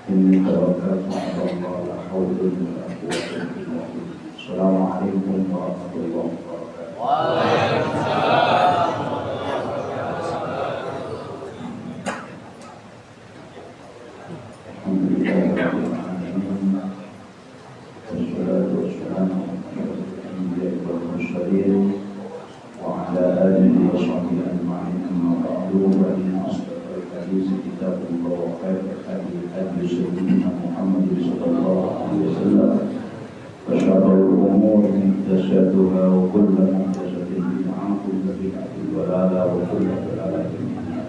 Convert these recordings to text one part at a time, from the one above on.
إني توكلت على الله لا حول ولا قوة إلا بالله. السلام عليكم ورحمة الله وبركاته. Waalaikumsalam. والصلاة والسلام على الأنبياء والمرسلين وعلى آله وصحبه أجمعين. أما بعد فإن أصدق الحديث كتاب الله وخير الهدي هدي سيدنا محمد صلى الله عليه وسلم وشر الأمور محدثاتها وكل محدثة بدعة وكل بدعة ضلالة وكل ضلالة في النار.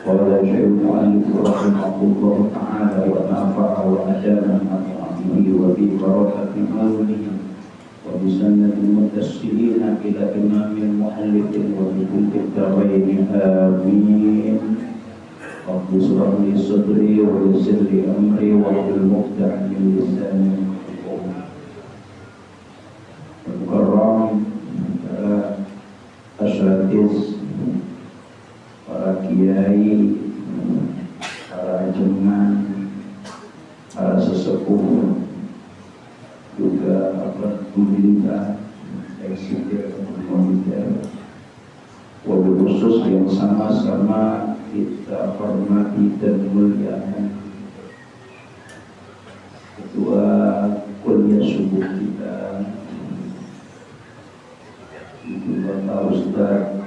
قال شيخ المؤلف رحمه الله تعالى ونفع وأجابنا به وببركة نوره وبسنة المتسلين إلى إمام المؤلف وبكل الدارين آمين. رب اشرح لي صدري ويسر لي أمري واحلل عقدة من لساني يفقهوا المكرم para asatidz, para kiai, para jemaah, para sesepuh, juga aparat pemerintah, eksekutif militer, wabil khusus yang sama-sama kita hormati dan muliakan ketua kuliah subuh kita, Ibu Bapak Ustaz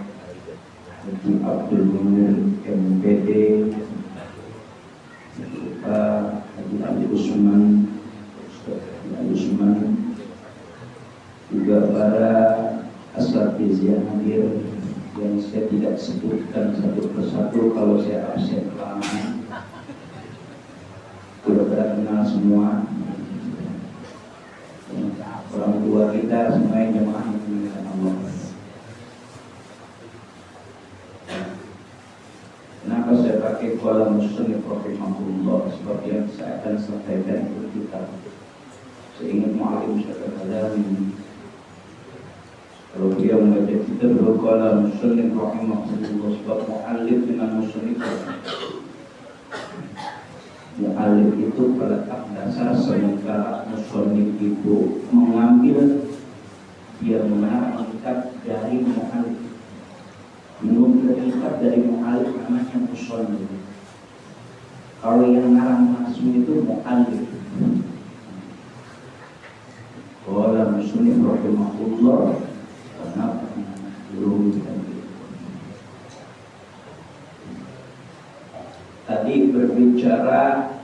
Haji Abdul Munir MPD, Pak Haji Ali Usman, juga para asatidz yang hadir yang saya tidak sebutkan satu persatu kalau saya absen lama. Sudah kenal semua. Orang tua kita semuanya jemaah yang dimuliakan Allah. Kenapa saya pakai qala musannif rahimahullah? Sebab yang saya akan sampaikan itu kita seingat mu'alim syarif al-Ghazali. Kalau dia membaca kitab qala musannif rahimahullah, sebab mu'alif dengan musannif, mu'alif itu meletak dasar, sementara musannif itu mengambil, dia mengangkat dari mu'alif, menukilkan dari mu'alif, namanya musannif. Kalau yang ngarang langsung itu mu'alif. Qala musannif rahimahullah, kenapa belum tadi berbicara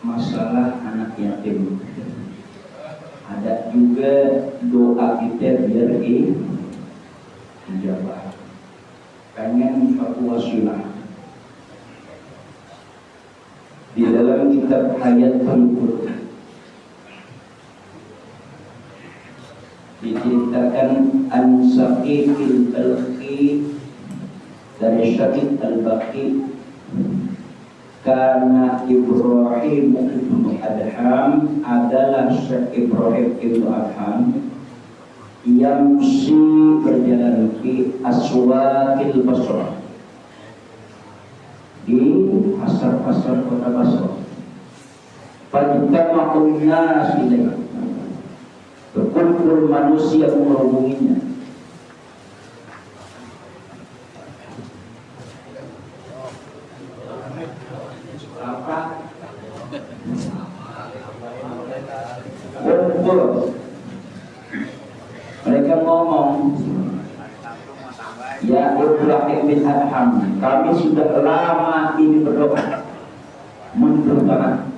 masalah anak yatim. Ada juga doa kita biar dijabah. Pengen suatu wasilah. Di dalam kitab Hayatul Qur'an diceritakan An-Saqifil Balqi dari Syaqif Al-Baqi, karena Ibrahim bin Adham adalah Syekh Ibrahim bin Adham yang berjalan di aswaqil Basrah, di pasar-pasar kota Basrah. Fajtama'un nas ilaihi, berkumpul manusia menghubunginya. Kumpul, mereka ngomong, ya Ibrahim bin Adham, kami sudah lama ini berdoa, mendoakan.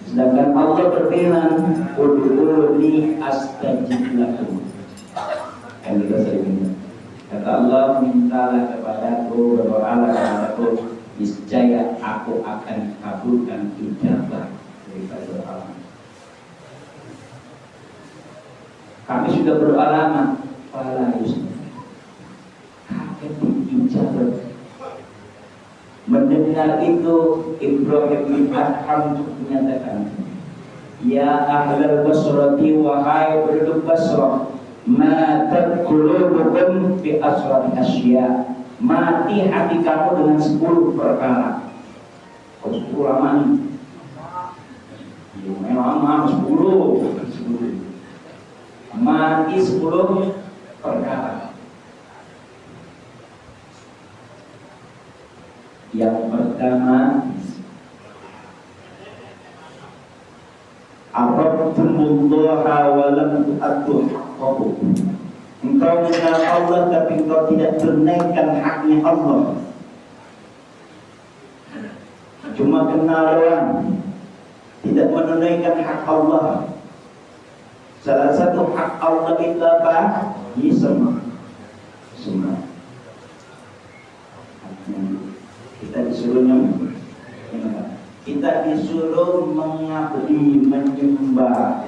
Sedangkan Allah berfirman, ud'uuni astajib lakum. Yang kita sering kata Allah, mintalah kepadaku, berdoalah kepadaku, niscaya aku akan kabulkan ijabah daripada doa. Kami sudah berdoa lama, fala yusna, kaget ijabah. Mendengar itu Ibrahim bin Adham menyatakan, ya ahlal Basrati, wahai penduduk Basrah, ma tadkhulukum fi asrar asya, mati hati kamu dengan 10 perkara. Oh, 10 lama nih. Memang 10. Mati 10 perkara. Yang pertama, Arabtumullaha wa lam tu'addu haqqahu. Engkau mengenal Allah tapi engkau tidak tunaikan haknya Allah. Cuma kenal doang, tidak menunaikan hak Allah. Salah satu hak Allah itu apa? Isma. Kita disuruh mengabdi, menyembah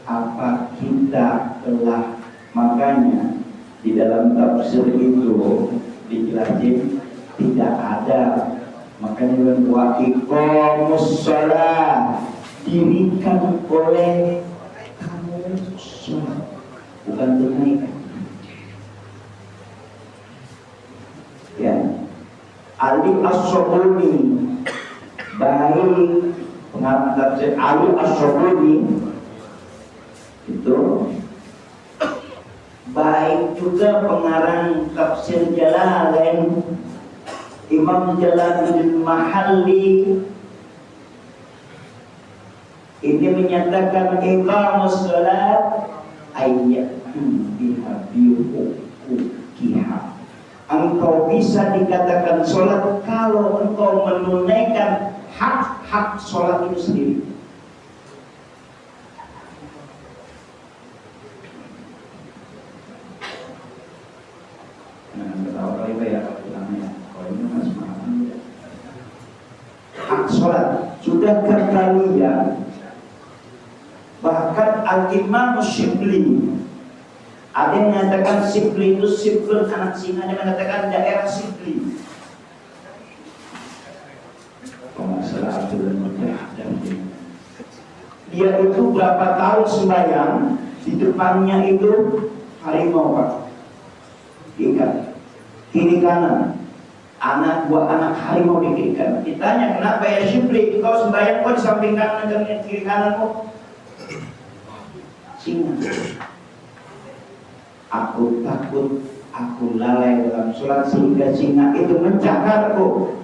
apa kita telah. Makanya di dalam tafsir itu dijelasin tidak ada. Makanya wa iqamus shalah, dirikan oleh kamu sholat, bukan tunaikan. Ya, Ali As-Sobuni, baik pengarang tafsir Ali As-Sobuni itu, baik juga pengarang tafsir Jalalain Imam Jalaluddin Mahalli, ini menyatakan iqamus shalat ayyatu biha bihuquqiha. Engkau bisa dikatakan sholat kalau engkau menunaikan hak-hak sholat itu sendiri. Hak sholat sudah kekalian. Bahkan Al-Imam Syibli, ada yang mengatakan Syibli itu Syibli anak singa, ada yang mengatakan daerah Syibli. Dia itu berapa tahun sembahyang, di depannya itu harimau, Pak. Ikan kiri kanan, buah anak harimau di kiri kanan. Ditanya, kenapa ya Syibli, kau sembahyang kau di samping kanan dan kiri kananmu? Singa. Aku takut aku lalai dalam sholat sehingga singa itu mencakarku.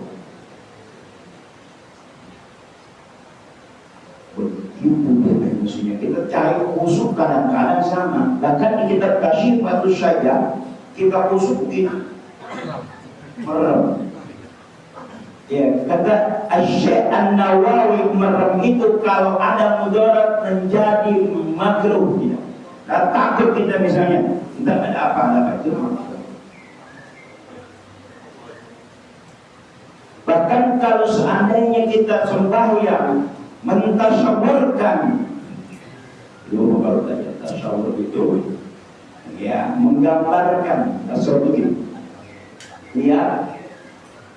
Begitu definisinya. Kita cari khusyuk kadang-kadang sama. Bahkan di kitab Kasyifatus saja kita khusyuk begini. Merem. Ya, kata Asy-Syaikh An-Nawawi, merem itu kalau ada mudarat menjadi makruh. Nah, takut kita misalnya, kita ada apa itu. Bahkan kalau seandainya kita sembahyang mentasyaburkan, kalau tanya tasyabur itu, ya menggambarkan tasawuf itu.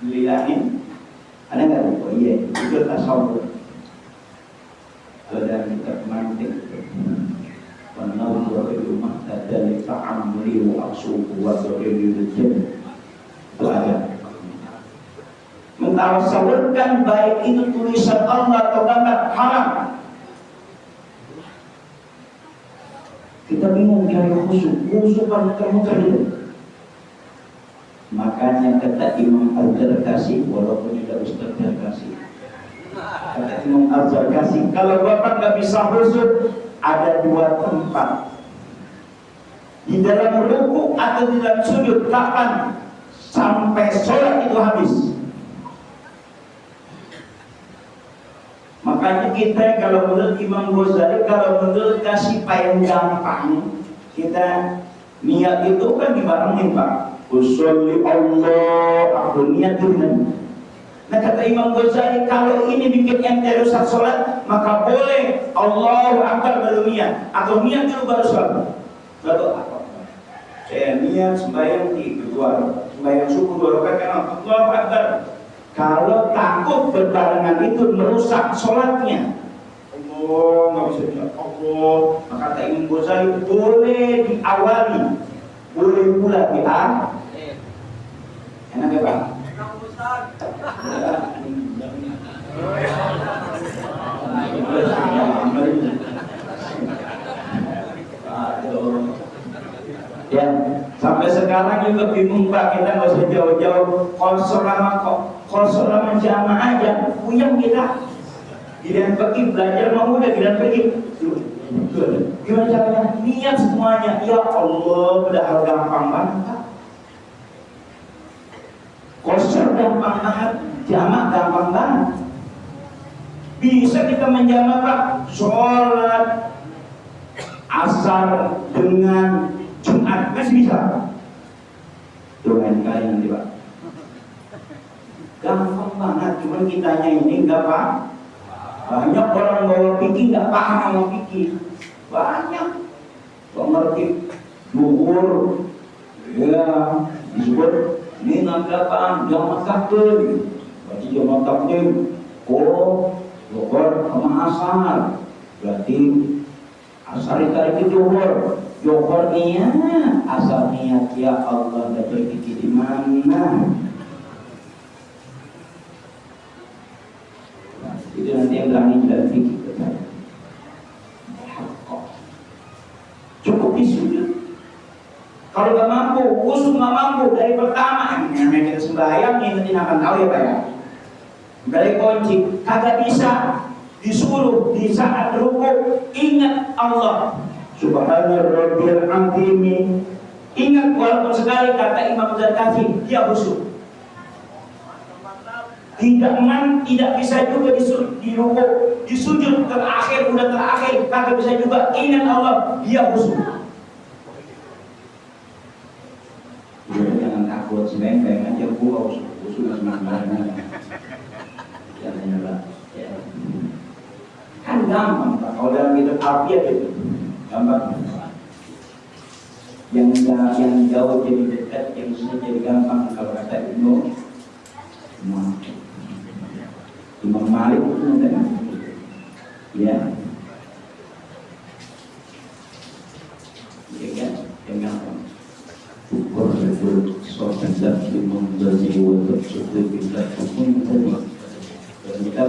Lihatin. Ada nggak? Oh iya, itu tasawuf. Kalau dalam kitab mantik, penawar itu mahdadali ta'amri wa aqsuhu wa dhurri rijal. Itu ada. Mentasawurkan baik itu tulisan Allah atau gambar haram. Kita bingung cari khusyuk kan muter-muter itu. Makanya kata Imam Al-Zarkasi, walaupun tidak Ustaz Zarkasi, kata Imam Al-Zarkasi, kalau bapak nggak bisa khusyuk, ada 2 tempat, di dalam ruku atau di dalam sujud. Kapan? Sampai sholat itu habis. Makanya kita kalau menurut Imam Ghazali, kalau menurut kasih payung gampang, kita niat itu kan dibarengin, Pak. Usolli Allah, aku niat dengan. Nah kata Imam Ghazali, kalau ini bikin ente rusak sholat, maka boleh Allahu Akbar baru niat, atau niat dulu baru sholat. Lalu apa? Saya niat sembahyang di kedua, sembahyang subuh 2 rakaat, Allahu Akbar. Kalau takut berbarengan itu merusak sholatnya, Allah nggak bisa bilang Allah. Maka kata Imam Ghazali, boleh diawali, boleh pula Enak ya Pak? Ya, sampai sekarang juga bingung Pak, kita nggak usah jauh-jauh. Kalau selama jamaah aja, puyeng kita. Giliran pergi belajar mau udah giliran pergi. Gimana caranya? Niat semuanya. Ya Allah, padahal gampang banget Pak. Kosor gampang banget, jamaah gampang banget. Bisa kita menjamak Pak, sholat asar dengan Jumat masih bisa. Doain kali nanti Pak. Gampang banget, cuma kitanya ini enggak Pak. Banyak orang bawa fikih enggak paham sama fikih. Banyak. Enggak ngerti duhur. Ya, disebut ini nanggapan jamak takdir. Berarti jamak takdir. Oh, duhur sama asar. Berarti asar ditarik ke duhur. Duhur niat, asar niat ya Allah dah fikih di mana? Itu nanti yang berani dan fikih ke saya. Cukup disujud. Kalau nggak mampu, khusus nggak mampu dari pertama, yang kita sembahyang ini akan tahu ya Pak ya. Dari kunci, kagak bisa disuruh di saat ruku ingat Allah. Subhanallah Rabbil Azim. Ingat walaupun sekali kata Imam Zarkashi dia khusyuk. Tidak bisa juga di ruku, di sujud terakhir udah terakhir kagak bisa juga ingat Allah dia khusyuk. Jangan takut sebenarnya aja gua khusyuk sebenarnya. Jangan Pak. Kan gampang Pak kalau dalam hidup afiat itu. Gampang. Yang jauh jadi dekat, yang susah jadi gampang. Kalau kata Imam Malik itu kan, ya kan, yang gampang. Ukur itu sopan dan Imam Ghazali untuk suatu kita hukum tadi. Dan kita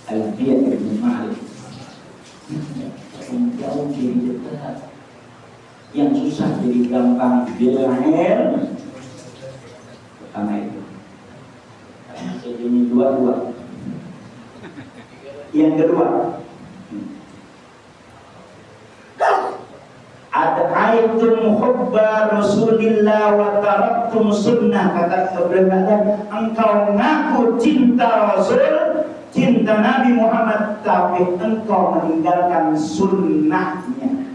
Al-Fiyah Ibn Malik. Yang jauh jadi dekat, yang susah jadi gampang. Bilahir pertama itu karena sejauhnya dua. Yang kedua, ada aitum hubba Rasulillah wa taraktum sunnah. Kata sebenarnya engkau ngaku cinta Rasul, cinta Nabi Muhammad, tapi engkau meninggalkan sunnahnya.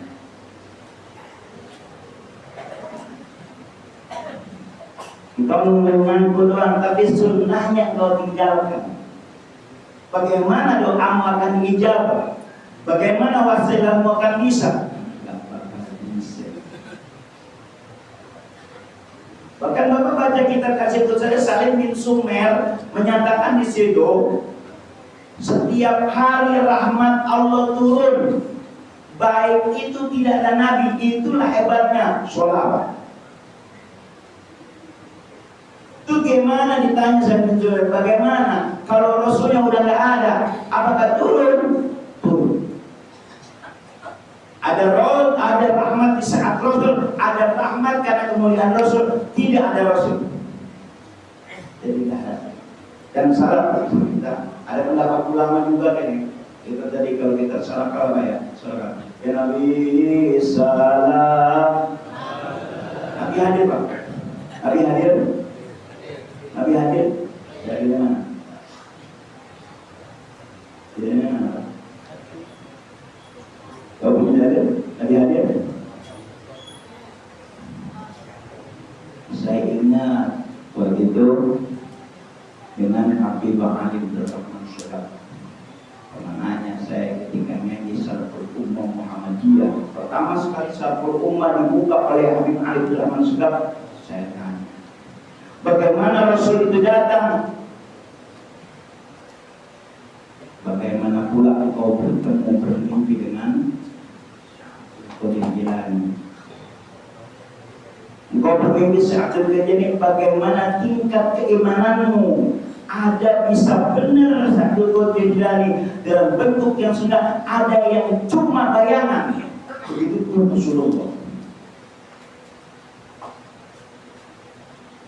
Engkau mengaku doang, tapi sunnahnya engkau tinggalkan. Bagaimana doamu akan dijawab? Bagaimana wasilahmu akan bisa? Bahkan Bapak baca kitab kasih itu saja, Salim bin Sumer menyatakan di situ, setiap hari rahmat Allah turun, baik itu tidak ada nabi. Itulah hebatnya sholawat. Itu gimana ditanya Salim bin Sumer, bagaimana kalau Rasulnya udah nggak ada, apakah turun? Turun. Ada rahmat di saat Rasul, ada rahmat karena kemuliaan Rasul, tidak ada Rasul. Jadi tidak ada. Dan salah kita ada pendapat ulama juga kan, kita tadi kalau kita salah kalau ya, salah. Ya Nabi salam. Nabi hadir Pak. Nabi hadir. Nabi hadir. Dari mana? Dari mana? Kau punya hadir? Nabi hadir? Saya ingat waktu itu dengan Habibah Ali Abdurrahman Syurah. Pemenangnya saya ketika nyanyi Syarhul Ummah Muhammadiyah. Pertama sekali Syarhul Ummah dibuka oleh Habib Ali Abdurrahman Syurah. Saya tanya, bagaimana Rasul itu datang? Bagaimana pula engkau bertemu bermimpi dengan Qadir Jilani? Engkau bermimpi saat kejadian bagaimana tingkat keimananmu. Ada bisa benar satu kejadian dalam bentuk yang sudah ada yang cuma bayangan. Begitu pun Rasulullah.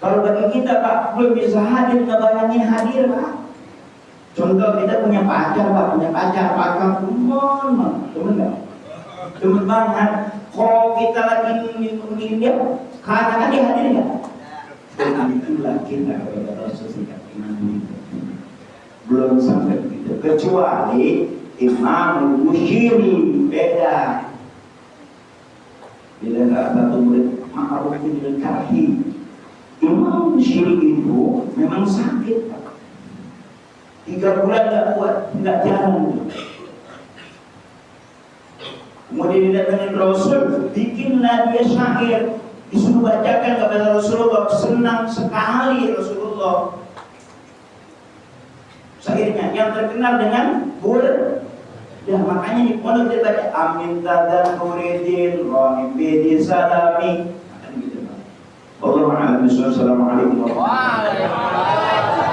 Kalau bagi kita Pak belum bisa hadir, ngebayangin hadir Pak. Contoh kita punya pacar Pak, pacar temen nggak? Temen banget. Kalau kita lagi ngomongin dia, karena dia hadir nggak? Itulah kita kepada Rasulullah iman belum sampai begitu. Kecuali Imam Bukhari beda. Bila nggak satu murid ma'rufin bil karhi. Imam Bukhari itu memang sakit. 3 bulan nggak kuat, nggak jalan. Kemudian didatangin Rasul, bikinlah dia syair, disuruh bacakan kepada Rasulullah. Senang sekali Rasulullah. Syairnya yang terkenal dengan ya makanya di pondok dia baca amin tadan muridin roni bidi salami. Wallahu a'lam bishawab. Assalamualaikum warahmatullahi wabarakatuh.